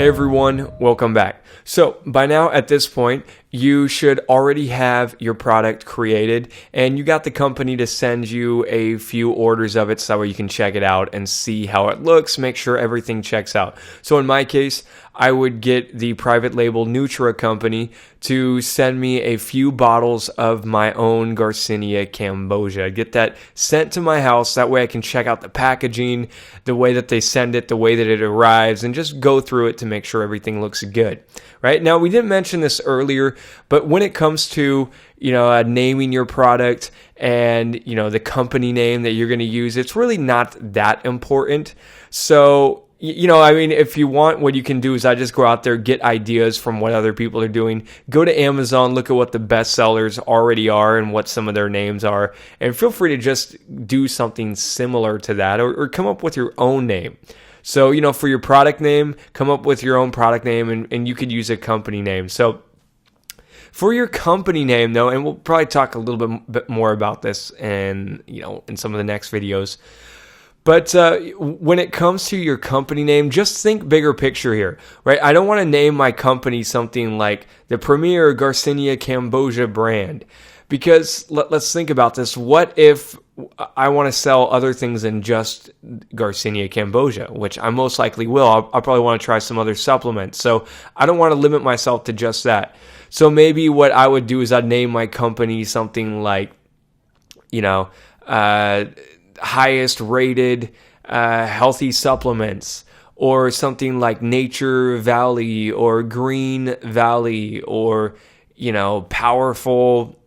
Hey everyone, welcome back. So by now at this point, you should already have your product created and you got the company to send you a few orders of it so that way you can check it out and see how it looks, make sure everything checks out. So in my case, I would get the private label Nutra company to send me a few bottles of my own Garcinia Cambogia. Get that sent to my house. That way I can check out the packaging, the way that they send it, the way that it arrives, and just go through it to make sure everything looks good. Right? Now, we didn't mention this earlier, but when it comes to naming your product and the company name that you're going to use, it's really not that important. So if you want, what you can do is I just go out there, get ideas from what other people are doing, go to Amazon, look at what the best sellers already are and what some of their names are, and feel free to just do something similar to that or come up with your own name. So, for your product name, come up with your own product name and you could use a company name. So for your company name, though, and we'll probably talk a little bit more about this in some of the next videos. But when it comes to your company name, just think bigger picture here, right? I don't want to name my company something like the Premier Garcinia Cambogia brand, because let's think about this. What if I want to sell other things than just Garcinia Cambogia, which I most likely will. I'll probably want to try some other supplements. So I don't want to limit myself to just that. So maybe what I would do is I'd name my company something like, highest rated healthy supplements, or something like Nature Valley or Green Valley, or powerful,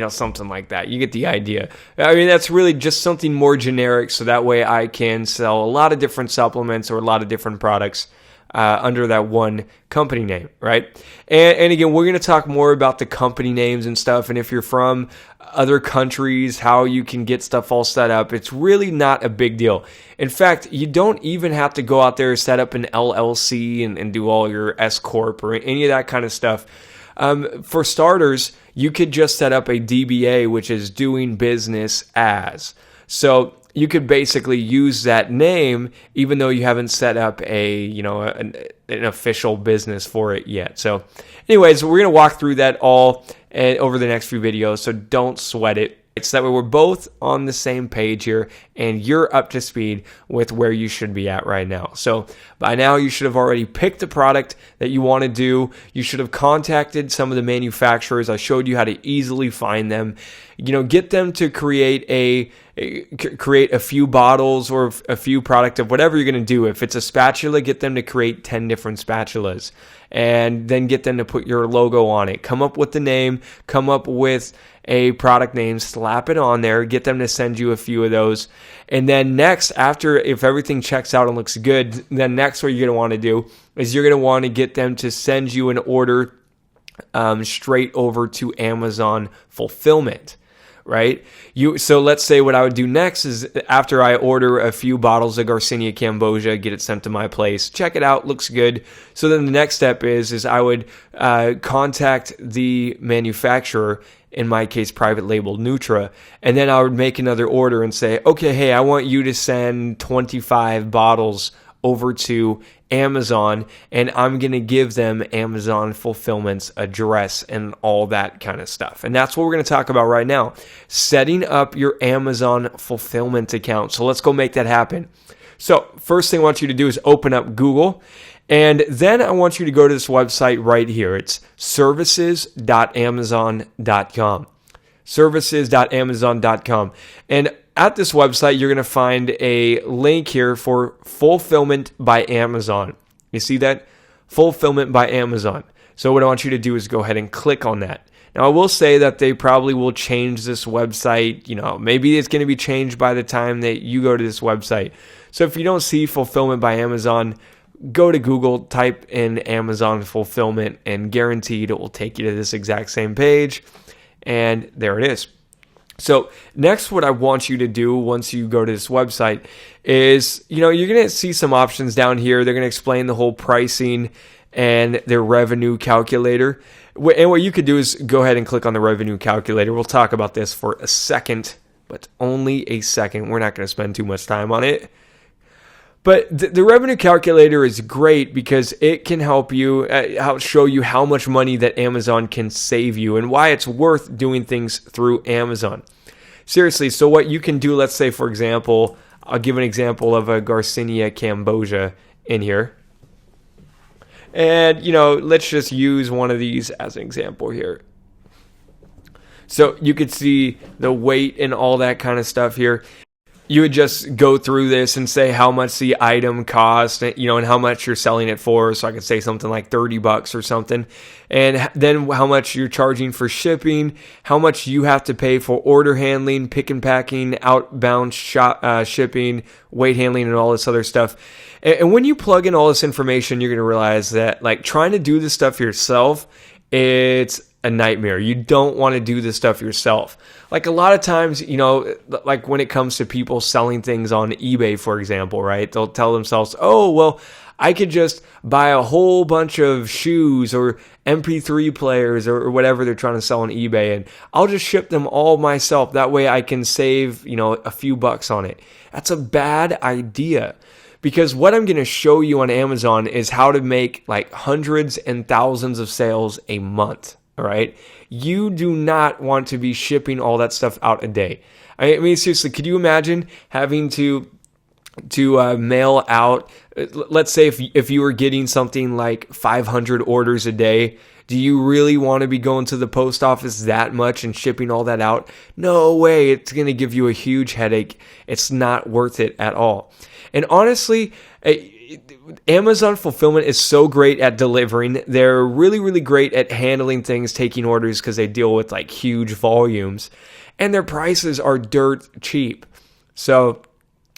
something like that. You get the idea. I mean, that's really just something more generic, so that way I can sell a lot of different supplements or a lot of different products under that one company name, right? And again, we're going to talk more about the company names and stuff, and if you're from other countries, how you can get stuff all set up. It's really not a big deal. In fact, you don't even have to go out there, set up an LLC and do all your S Corp or any of that kind of stuff. For starters, you could just set up a DBA, which is doing business as. So you could basically use that name even though you haven't set up an official business for it yet. So anyways, we're going to walk through that all over the next few videos, so don't sweat it. It's that way we're both on the same page here and you're up to speed with where you should be at right now. So by now you should have already picked the product that you want to do. You should have contacted some of the manufacturers. I showed you how to easily find them. Get them to create a few bottles or a few product of whatever you're going to do. If it's a spatula, get them to create 10 different spatulas and then get them to put your logo on it. Come up with the name, come up with a product name, slap it on there, get them to send you a few of those. And then next, if everything checks out and looks good, then next what you're going to want to do is you're going to want to get them to send you an order straight over to Amazon fulfillment. Right? So let's say what I would do next is after I order a few bottles of Garcinia Cambogia, get it sent to my place, check it out, looks good. So then the next step is I would contact the manufacturer, in my case, private label Nutra, and then I would make another order and say, okay, hey, I want you to send 25 bottles over to Amazon, and I'm going to give them Amazon fulfillment's address and all that kind of stuff. And that's what we're going to talk about right now, setting up your Amazon fulfillment account. So let's go make that happen. So first thing I want you to do is open up Google, and then I want you to go to this website right here. It's services.amazon.com. Services.amazon.com. And at this website, you're going to find a link here for Fulfillment by Amazon. You see that? Fulfillment by Amazon. So what I want you to do is go ahead and click on that. Now, I will say that they probably will change this website. Maybe it's going to be changed by the time that you go to this website. So if you don't see Fulfillment by Amazon, go to Google, type in Amazon Fulfillment, and guaranteed it will take you to this exact same page. And there it is. So next, what I want you to do once you go to this website is, you're going to see some options down here. They're going to explain the whole pricing and their revenue calculator. And what you could do is go ahead and click on the revenue calculator. We'll talk about this for a second, but only a second. We're not going to spend too much time on it. But the revenue calculator is great because it can help you show you how much money that Amazon can save you and why it's worth doing things through Amazon. Seriously, so what you can do, let's say, for example, I'll give an example of a Garcinia cambogia in here. And, let's just use one of these as an example here. So you could see the weight and all that kind of stuff here. You would just go through this and say how much the item cost, and how much you're selling it for. So I could say something like $30 or something. And then how much you're charging for shipping, how much you have to pay for order handling, pick and packing, outbound shipping, weight handling, and all this other stuff. And when you plug in all this information, you're going to realize that trying to do this stuff yourself, it's a nightmare. You don't want to do this stuff yourself. A lot of times, when it comes to people selling things on eBay, for example, right? They'll tell themselves, oh, well, I could just buy a whole bunch of shoes or MP3 players or whatever they're trying to sell on eBay, and I'll just ship them all myself. That way I can save, a few bucks on it. That's a bad idea. Because what I'm going to show you on Amazon is how to make hundreds and thousands of sales a month. All right. You do not want to be shipping all that stuff out a day. I mean, seriously, could you imagine having to mail out, let's say if you were getting something like 500 orders a day, do you really want to be going to the post office that much and shipping all that out? No way. It's going to give you a huge headache. It's not worth it at all. And honestly, Amazon fulfillment is so great at delivering. They're really, really great at handling things, taking orders because they deal with huge volumes. And their prices are dirt cheap. So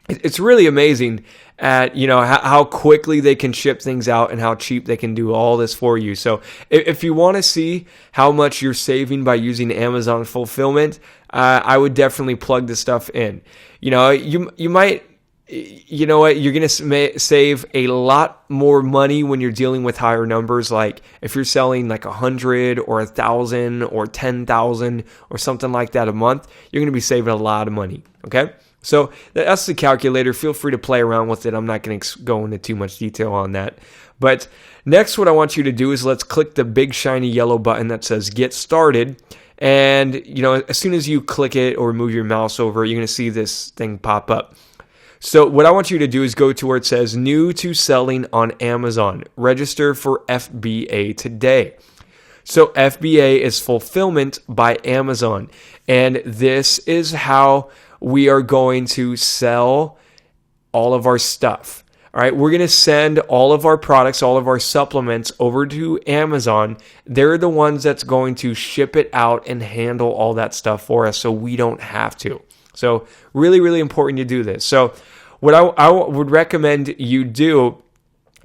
it's really amazing at how quickly they can ship things out and how cheap they can do all this for you. So if you want to see how much you're saving by using Amazon fulfillment, I would definitely plug this stuff in. You might. You know what? You're going to save a lot more money when you're dealing with higher numbers. Like if you're selling 100 or 1,000 or 10,000 or something like that a month, you're going to be saving a lot of money. Okay. So that's the calculator. Feel free to play around with it. I'm not going to go into too much detail on that. But next, what I want you to do is let's click the big shiny yellow button that says Get Started. And, as soon as you click it or move your mouse over, you're going to see this thing pop up. So what I want you to do is go to where it says New to Selling on Amazon. Register for FBA today. So FBA is Fulfillment by Amazon. And this is how we are going to sell all of our stuff. All right, we're going to send all of our products, all of our supplements over to Amazon. They're the ones that's going to ship it out and handle all that stuff for us so we don't have to. So really, really important you do this. So what I would recommend you do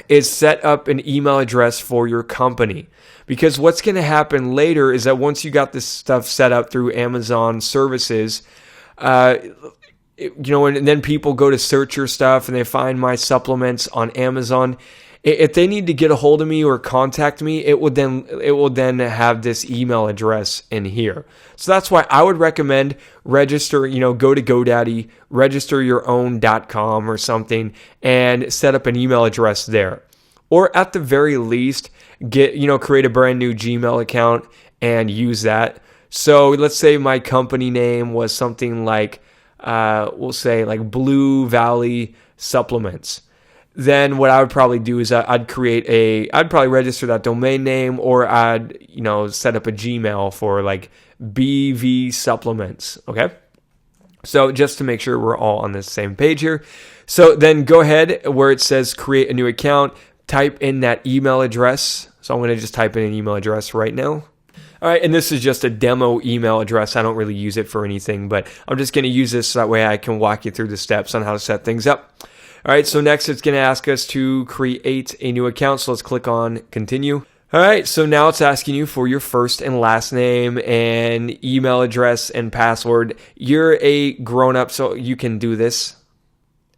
is set up an email address for your company. Because what's going to happen later is that once you got this stuff set up through Amazon services, and then people go to search your stuff and they find my supplements on Amazon. If they need to get a hold of me or contact me, it will then have this email address in here. So that's why I would recommend register, go to GoDaddy, register your own.com or something and set up an email address there. Or at the very least, create a brand new Gmail account and use that. So let's say my company name was something like, we'll say like Blue Valley Supplements. Then what I would probably do is I'd probably register that domain name, or I'd, set up a Gmail for like BV Supplements. Okay. So just to make sure we're all on the same page here. So then go ahead where it says create a new account, type in that email address. So I'm going to just type in an email address right now. All right, and this is just a demo email address. I don't really use it for anything, but I'm just going to use this so that way I can walk you through the steps on how to set things up. All right, so next it's going to ask us to create a new account. So let's click on continue. All right, so now it's asking you for your first and last name and email address and password. You're a grown-up, so you can do this.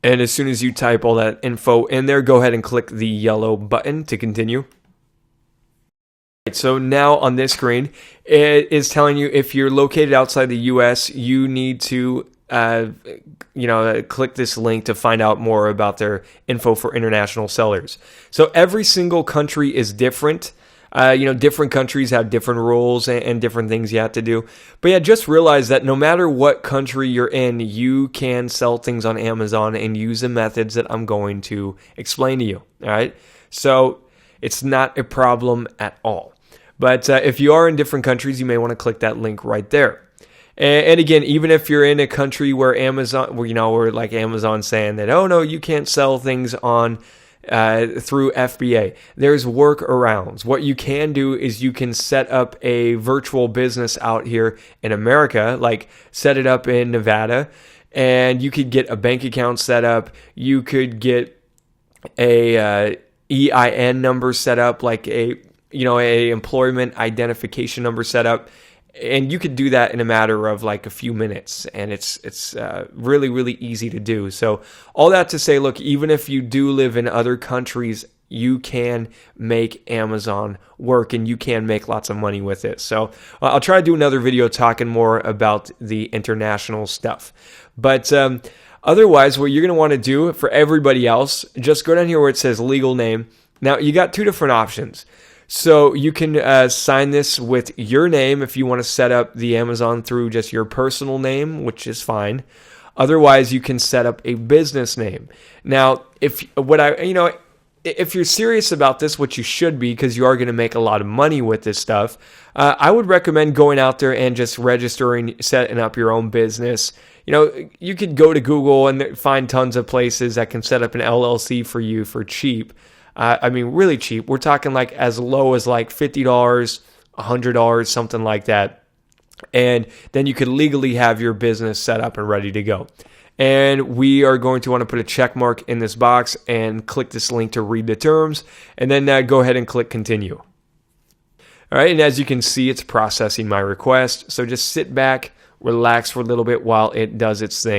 And as soon as you type all that info in there, go ahead and click the yellow button to continue. So now on this screen, it is telling you if you're located outside the US, you need to click this link to find out more about their info for international sellers. So every single country is different. Different countries have different rules and different things you have to do. But yeah, just realize that no matter what country you're in, you can sell things on Amazon and use the methods that I'm going to explain to you. All right. So it's not a problem at all. But if you are in different countries, you may want to click that link right there. And again, even if you're in a country where where like Amazon saying that, oh no, you can't sell things on through FBA. There's workarounds. What you can do is you can set up a virtual business out here in America, like set it up in Nevada, and you could get a bank account set up. You could get a EIN number set up, like a employment identification number set up. And you could do that in a matter of like a few minutes, and it's really, really easy to do. So all that to say, look, even if you do live in other countries, you can make Amazon work, and you can make lots of money with it. So I'll try to do another video talking more about the international stuff. But otherwise, what you're going to want to do for everybody else, just go down here where it says legal name. Now, you got two different options. So you can sign this with your name if you want to set up the Amazon through just your personal name, which is fine. Otherwise, you can set up a business name. Now, if you're serious about this, which you should be, because you are going to make a lot of money with this stuff, I would recommend going out there and just registering, setting up your own business. You could go to Google and find tons of places that can set up an LLC for you for cheap. Really cheap. We're talking like as low as like $50, $100, something like that. And then you could legally have your business set up and ready to go. And we are going to want to put a check mark in this box and click this link to read the terms. And then go ahead and click continue. All right. And as you can see, it's processing my request. So just sit back, relax for a little bit while it does its thing.